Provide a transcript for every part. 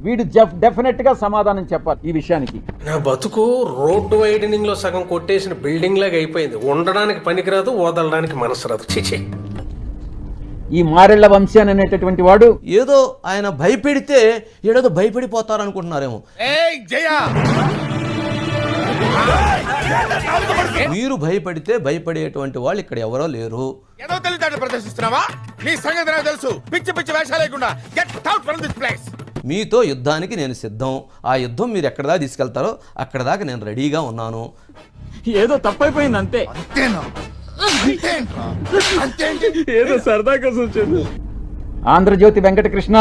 వీడు డెఫినెట్ గా సమాధానం చెప్పాలి ఈ విషయానికి. నా బతుకు రోడ్డు వైడనింగ్ లో సగం కొట్టేసిన బిల్డింగ్ లాగా అయిపోయింది. ఉండడానికి పనికిరాదు, వదలడానికి మనసు రాదు. చిచి, ఈ మారెళ్ల వంశీ అనేటటువంటి వాడు ఏదో ఆయన భయపెడితే ఏడేదో భయపడిపోతారు అనుకుంటున్నారేమో. మీరు భయపడితే భయపడేటువంటి వాళ్ళు ఇక్కడ ఎవరో లేరు. ఏదో తెలివితేటలు ప్రదర్శిస్తున్నావా? నీ సంగతి నాకు తెలుసు. పిచ్చి పిచ్చి వేషాలు లేకుండా get out from this place. మీతో యుద్ధానికి నేను సిద్ధం. ఆ యుద్ధం మీరు ఎక్కడ దాకా తీసుకెళ్తారో అక్కడ దాకా నేను రెడీగా ఉన్నాను. ఏదో తప్పైపోయింది అంతే. ఏదో సరదాగా వచ్చింది. ఆంధ్రజ్యోతి వెంకటకృష్ణ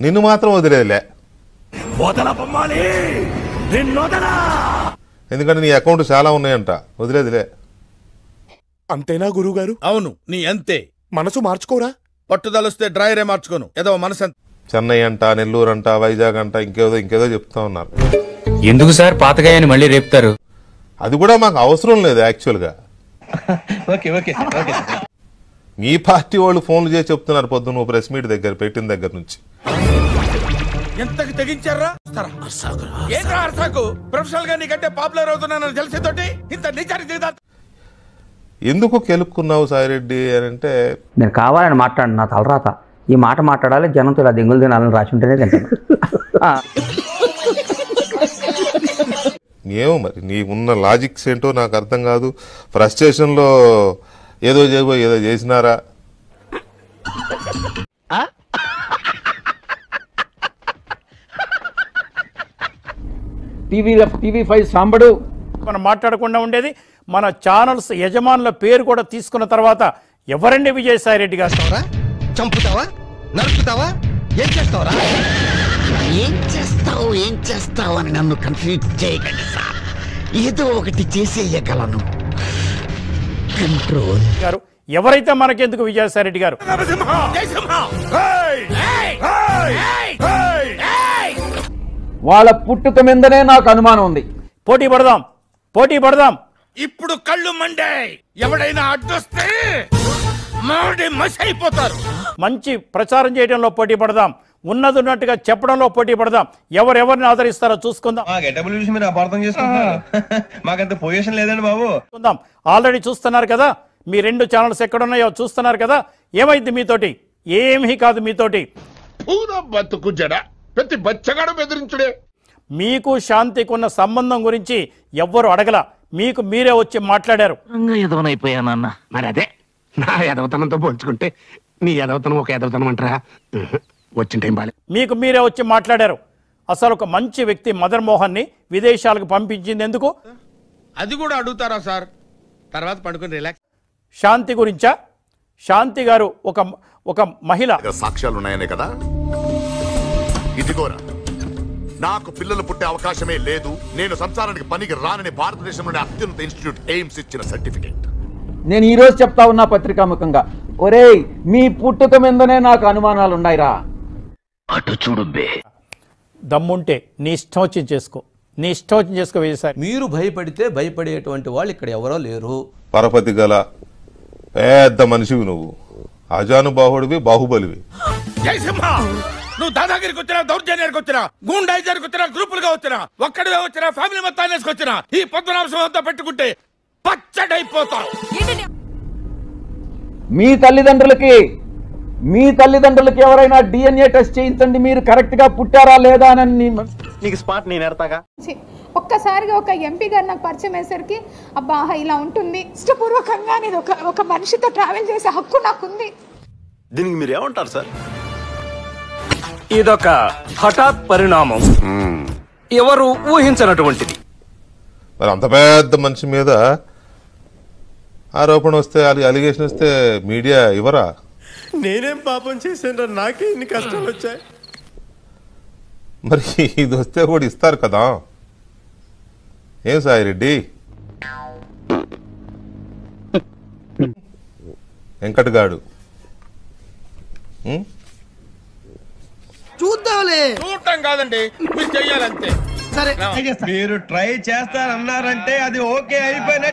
నిన్ను మాత్రం వదిలేదులే, ఎందుకంటే నీ అకౌంట్ చాలా ఉన్నాయంట. వదిలేదులే. అంతేనా గురువు గారు? అవును, నీ అంతే. మనసు మార్చుకోరా? పట్టుదలొస్తే డ్రైవరే మార్చుకోను. ఏదో మనసు చెన్నై అంట, నెల్లూరు అంట, వైజాగ్ అంట, ఇంకేదో చెప్తా ఉన్నారు. ఎందుకు సార్ పాతగాయని మళ్ళీ రేపుతారు? అది కూడా మాకు అవసరం లేదు యాక్చువల్గా. మీ పార్టీ వాళ్ళు ఫోన్లు చేసి చెప్తున్నారు పొద్దున్న ప్రెస్ మీట్ దగ్గర పెట్టిన దగ్గర నుంచి. ఎంతకు తెగించారా? ఏంట్రా అర్సాకు? ప్రొఫెషనల్ గా నీకంటే పాపులర్ అవుతున్నానని తెలిసేతోటి ఇంత నిజానికి ఎందుకు కెలుక్కున్నావు సాయిరెడ్డి అని అంటే, నేను కావాలని మాట్లాడు, నా తలరాత ఈ మాట మాట్లాడాలి, జనంతో ఇలా దింగులు తినాలని రాసి ఉంటేనే తింటాను. ఏమో మరి నీ ఉన్న లాజిక్స్ ఏంటో నాకు అర్థం కాదు. ఫ్రస్ట్రేషన్లో ఏదో చేయబోయి ఏదో చేసినారా? టీవీ5 సాంబడు మనం మాట్లాడకుండా ఉండేది. మన ఛానల్స్ యజమానుల పేరు కూడా తీసుకున్న తర్వాత ఎవరండి విజయసాయి రెడ్డి గారు? చంపుతావా? నరుకుతావా? ఏం చేస్తావరా? ఏం చేస్తావు అని నన్ను కన్ఫ్యూజ్ చేయకండి సార్. ఏదో ఒకటి చేసేయగలను. కంట్రోల్ గారు ఎవరైతే మనకెందుకు విజయసాయి రెడ్డి గారు? వాళ్ళ పుట్టుక మీదనే నాకు అనుమానం ఉంది. పోటీ పడదాం. ఇప్పుడు కళ్ళు మండే. ఎవడైనా అడ్డొస్తే మాడి మసైపోతారు. మంచి ప్రచారం చేయడంలో పోటీ పడదాం. ఉన్నట్టుగా చెప్పడంలో పోటీ పడదాం. ఎవరెవరిని ఆదరిస్తారో చూసుకుందాం. ఆల్రెడీ చూస్తున్నారు కదా, మీ 2 ఛానల్స్ ఎక్కడున్నాయో చూస్తున్నారు కదా. ఏమైంది మీతోటి? ఏమీ కాదు మీతోటి. బతుకు జడ ప్రతి బచ్చగాడు బెదిరించుడే. మీకు శాంతికి ఉన్న సంబంధం గురించి ఎవ్వరు అడగల, మీకు మీరే వచ్చి మాట్లాడారు. ఎదవనైపోయానన్న. మరి అదే నా ఎదవతనంతో పోల్చుకుంటే నీ ఎదవతనం ఒక ఎదవతనం అంటారా? వచ్చిన టైం బాలే. మీకు మీరే వచ్చి మాట్లాడారు. అసలు ఒక మంచి వ్యక్తి మదన్ మోహన్ ని విదేశాలకు పంపించింది ఎందుకు? అది కూడా అడుగుతారా సార్? తర్వాత పడుకుని రిలాక్స్. శాంతి గురించా? శాంతి గారు ఒక మహిళ. సాక్ష్యాలు ఉన్నాయనే కదా. ఇదిగోరా, నాకు పిల్లలు పుట్టే అవకాశమే లేదు, నేను సంసారానికి పనికి రానని భారతదేశంలోని అత్యున్నత ఇన్స్టిట్యూట్ ఎయిమ్స్ ఇచ్చిన సర్టిఫికేట్. నేను ఈ రోజు చెప్తా ఉన్నా పత్రికాముఖంగా, ఒరేయ్ మీ పుట్టుక మీదనే నాకు అనుమానాలు ఉన్నాయిరా. అటు చూడు బే. దమ్ముంటే నీ ఇష్టం వచ్చింది చేసుకో విజయసాయి. మీరు భయపడితే భయపడేటువంటి వాళ్ళు ఇక్కడ ఎవరో లేరు. పరపతి గల పెద్ద మనిషివి నువ్వు, అజానుబాహుడివి, బాహుబలివి. నువ్వు దాదాగిరికి వచ్చినా, దౌర్జన్యానికి వచ్చినా, గూండాయిజానికి వచ్చినా, గ్రూపులుగా వచ్చినా, ఒక్కడివే వచ్చినా, ఫ్యామిలీ మొత్తాన్ని వేసుకొచ్చినా, ఈ పద్మనాభం అంతా పెట్టుకుంటే పచ్చడైపోతావు. మీ తల్లిదండ్రులకి ఎవరైనా DNA టెస్ట్ చేయించండి, మీరు కరెక్ట్ గా పుట్టారా లేదా అని. నీకు స్పాట్ నేను ఎడతాగా. ఒక్కసారిగా ఒక ఎంపీ గారు నాకు పరిచయం అయ్యేసరికి అబ్బా ఇలా ఉంటుంది. ఇష్టపూర్వకంగా నేను ఒక మనిషితో ట్రావెల్ చేసే హక్కు నాకుంది. దీనికి మీరు ఏమంటారు సార్? ఇదొక హఠాత్ పరిణామం, ఎవరు ఊహించినటువంటిది. మరి అంత పెద్ద మనిషి మీద ఆరోపణ వస్తే, అలిగేషన్ వస్తే మీడియా ఇవ్వరా? నేనేం పాపం చేశాను, నాకే ఇన్ని కష్టాలు వచ్చాయి. మరి ఇది వస్తే కూడా ఇస్తారు కదా. ఏం సాయిరెడ్డి? వెంకటగాడు చూడటం కాదండి, మీరు చెయ్యాలంతే. సరే, మీరు ట్రై చేస్తారన్నారంటే అది ఓకే అయిపోయిన